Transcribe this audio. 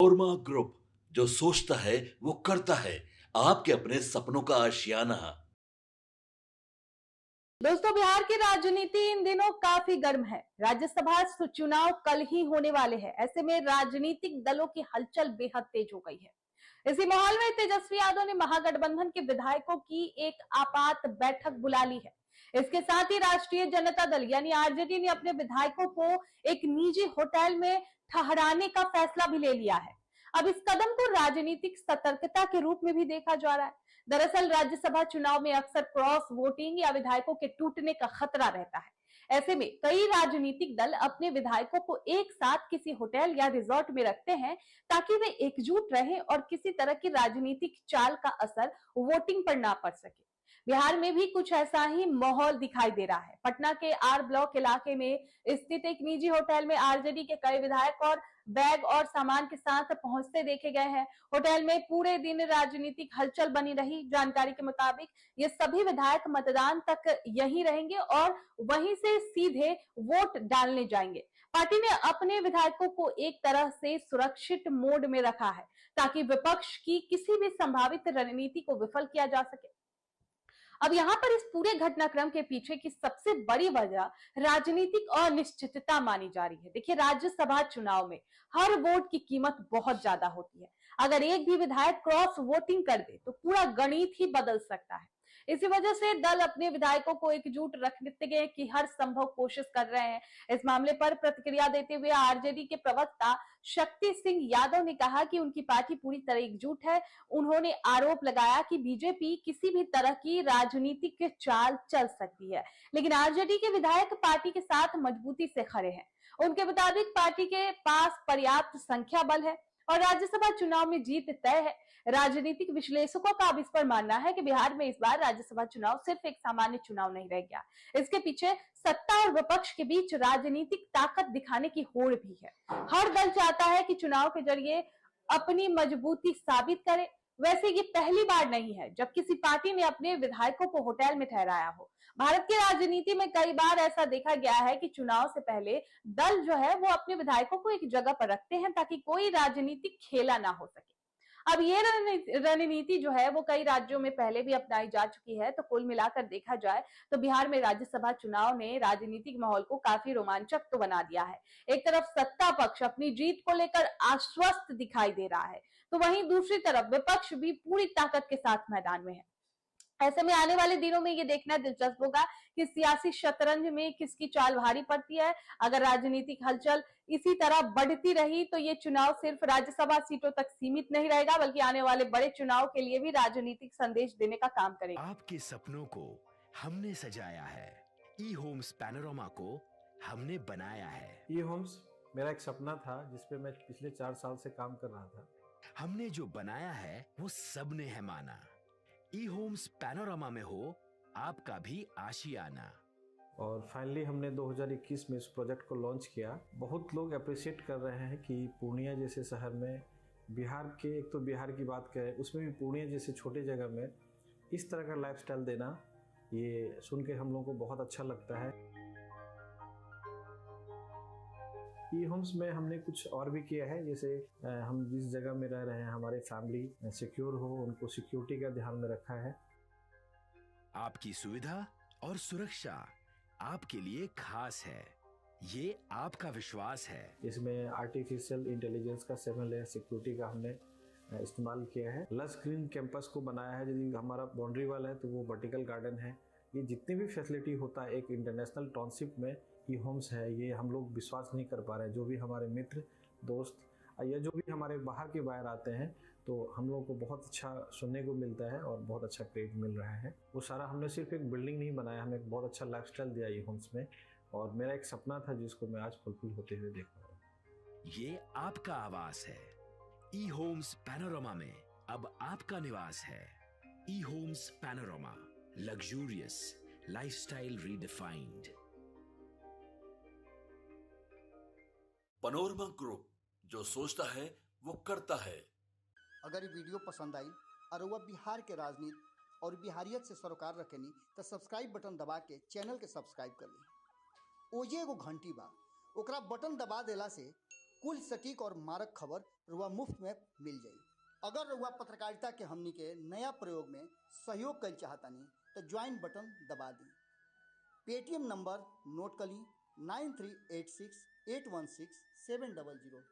Panorama Group, जो सोचता है वो करता है। आपके अपने सपनों का आशियाना। दोस्तों, बिहार की राजनीति इन दिनों काफी गर्म है। राज्यसभा चुनाव कल ही होने वाले हैं। ऐसे में राजनीतिक दलों की हलचल बेहद तेज हो गई है। इसी माहौल में तेजस्वी यादव ने महागठबंधन के विधायकों की एक आपात बैठक बुला ली है। इसके साथ ही राष्ट्रीय जनता दल यानी आरजेडी ने अपने विधायकों को एक निजी होटल में ठहराने का फैसला भी ले लिया है। अब इस कदम को राजनीतिक सतर्कता के रूप में भी देखा जा रहा है। दरअसल राज्यसभा चुनाव में अक्सर क्रॉस वोटिंग या विधायकों के टूटने का खतरा रहता है। ऐसे में कई राजनीतिक दल अपने विधायकों को एक साथ किसी होटल या रिजॉर्ट में रखते हैं ताकि वे एकजुट रहें और किसी तरह की राजनीतिक चाल का असर वोटिंग पर ना पड़ सके। बिहार में भी कुछ ऐसा ही माहौल दिखाई दे रहा है। पटना के आर ब्लॉक इलाके में स्थित एक निजी होटल में आरजेडी के कई विधायक और बैग और सामान के साथ पहुंचते देखे गए हैं। होटल में पूरे दिन राजनीतिक हलचल बनी रही। जानकारी के मुताबिक ये सभी विधायक मतदान तक यहीं रहेंगे और वहीं से सीधे वोट डालने जाएंगे। पार्टी ने अपने विधायकों को एक तरह से सुरक्षित मोड में रखा है ताकि विपक्ष की किसी भी संभावित रणनीति को विफल किया जा सके। अब यहाँ पर इस पूरे घटनाक्रम के पीछे की सबसे बड़ी वजह राजनीतिक अनिश्चितता मानी जा रही है। देखिए, राज्यसभा चुनाव में हर वोट की कीमत बहुत ज्यादा होती है। अगर एक भी विधायक क्रॉस वोटिंग कर दे तो पूरा गणित ही बदल सकता है। इसी वजह से दल अपने विधायकों को एकजुट रखने की हर संभव कोशिश कर रहे हैं। इस मामले पर प्रतिक्रिया देते हुए आरजेडी के प्रवक्ता शक्ति सिंह यादव ने कहा कि उनकी पार्टी पूरी तरह एकजुट है। उन्होंने आरोप लगाया कि बीजेपी किसी भी तरह की राजनीतिक चाल चल सकती है, लेकिन आरजेडी के विधायक पार्टी के साथ मजबूती से खड़े हैं। उनके मुताबिक पार्टी के पास पर्याप्त संख्या बल है और राज्यसभा चुनाव में जीत तय है। राजनीतिक विश्लेषकों का अब इस पर मानना है कि बिहार में इस बार राज्यसभा चुनाव सिर्फ एक सामान्य चुनाव नहीं रह गया। इसके पीछे सत्ता और विपक्ष के बीच राजनीतिक ताकत दिखाने की होड़ भी है। हर दल चाहता है कि चुनाव के जरिए अपनी मजबूती साबित करे। वैसे ये पहली बार नहीं है जब किसी पार्टी ने अपने विधायकों को होटल में ठहराया हो। भारत की राजनीति में कई बार ऐसा देखा गया है कि चुनाव से पहले दल जो है वो अपने विधायकों को एक जगह पर रखते हैं ताकि कोई राजनीतिक खेला ना हो सके। अब ये रणनीति जो है वो कई राज्यों में पहले भी अपनाई जा चुकी है। तो कुल मिलाकर देखा जाए तो बिहार में राज्यसभा चुनाव ने राजनीतिक माहौल को काफी रोमांचक तो बना दिया है। एक तरफ सत्ता पक्ष अपनी जीत को लेकर आश्वस्त दिखाई दे रहा है, तो वहीं दूसरी तरफ विपक्ष भी पूरी ताकत के साथ मैदान में है। ऐसे में आने वाले दिनों में ये देखना दिलचस्प होगा कि सियासी शतरंज में किसकी चाल भारी पड़ती है। अगर राजनीतिक हलचल इसी तरह बढ़ती रही तो ये चुनाव सिर्फ राज्यसभा सीटों तक सीमित नहीं रहेगा, बल्कि आने वाले बड़े चुनाव के लिए भी राजनीतिक संदेश देने का काम करेगा। आपके सपनों को हमने सजाया है, ई होम्स पैनोरमा को हमने बनाया है। ई होम्स मेरा एक सपना था जिसपे मैं पिछले 4 साल से काम कर रहा था। हमने जो बनाया है वो सबने है माना। ई होम्स पैनोरमा में हो आपका भी आशियाना। और फाइनली हमने 2021 में इस प्रोजेक्ट को लॉन्च किया। बहुत लोग अप्रिशिएट कर रहे हैं कि पूर्णिया जैसे शहर में, बिहार के, एक तो बिहार की बात करें उसमें भी पूर्णिया जैसे छोटे जगह में इस तरह का लाइफस्टाइल देना, ये सुन के हम लोगों को बहुत अच्छा लगता है। ई होम्स में हमने कुछ और भी किया है, जैसे हम जिस जगह में रह रहे हैं हमारे फैमिली सिक्योर हो, उनको सिक्योरिटी का ध्यान में रखा है। आपकी सुविधा और सुरक्षा आपके लिए खास है, ये आपका विश्वास है। इसमें आर्टिफिशियल इंटेलिजेंस का 7 लेयर सिक्योरिटी का हमने इस्तेमाल किया है। लस ग्रीन कैंपस को बनाया है। यदि हमारा बाउंड्री वाल है तो वो वर्टिकल गार्डन है। ये जितनी भी फैसिलिटी होता है एक इंटरनेशनल टाउनशिप में ई होम्स है, ये हम लोग विश्वास नहीं कर पा रहे हैं। जो भी हमारे मित्र दोस्त या जो भी हमारे बाहर के बाहर आते हैं तो हम लोगों को बहुत अच्छा सुनने को मिलता है और बहुत अच्छा क्रेडिट मिल रहा है। वो सारा हमने सिर्फ एक बिल्डिंग नहीं बनाया, हमें एक बहुत अच्छा लाइफस्टाइल दिया ई होम्स में, और मेरा एक सपना था जिसको मैं आज फुलफिल होते हुए देख रहा हूँ। ये आपका आवास है। ई होम्स पैनोरमा में अब आपका निवास है। E Homes Panorama, luxurious lifestyle redefined. Panorama Group, जो सोचता है वो करता है। अगर ये वीडियो पसंद आई और वह बिहार के राजनीति और बिहारियत से सरोकार रखेनी तो सब्सक्राइब बटन दबा के चैनल के सब्सक्राइब कर ली। ओजे एगो घंटी बा, ओकरा बटन दबा देला से कुल सटीक और मारक खबर रुआ मुफ्त में मिल जाई। अगर रुआ पत्रकारिता के हमनी के नया प्रयोग में सहयोग कर चाहतानी तो ज्वाइन बटन दबा दी। पेटीएम नंबर नोट कर ली 9386816700।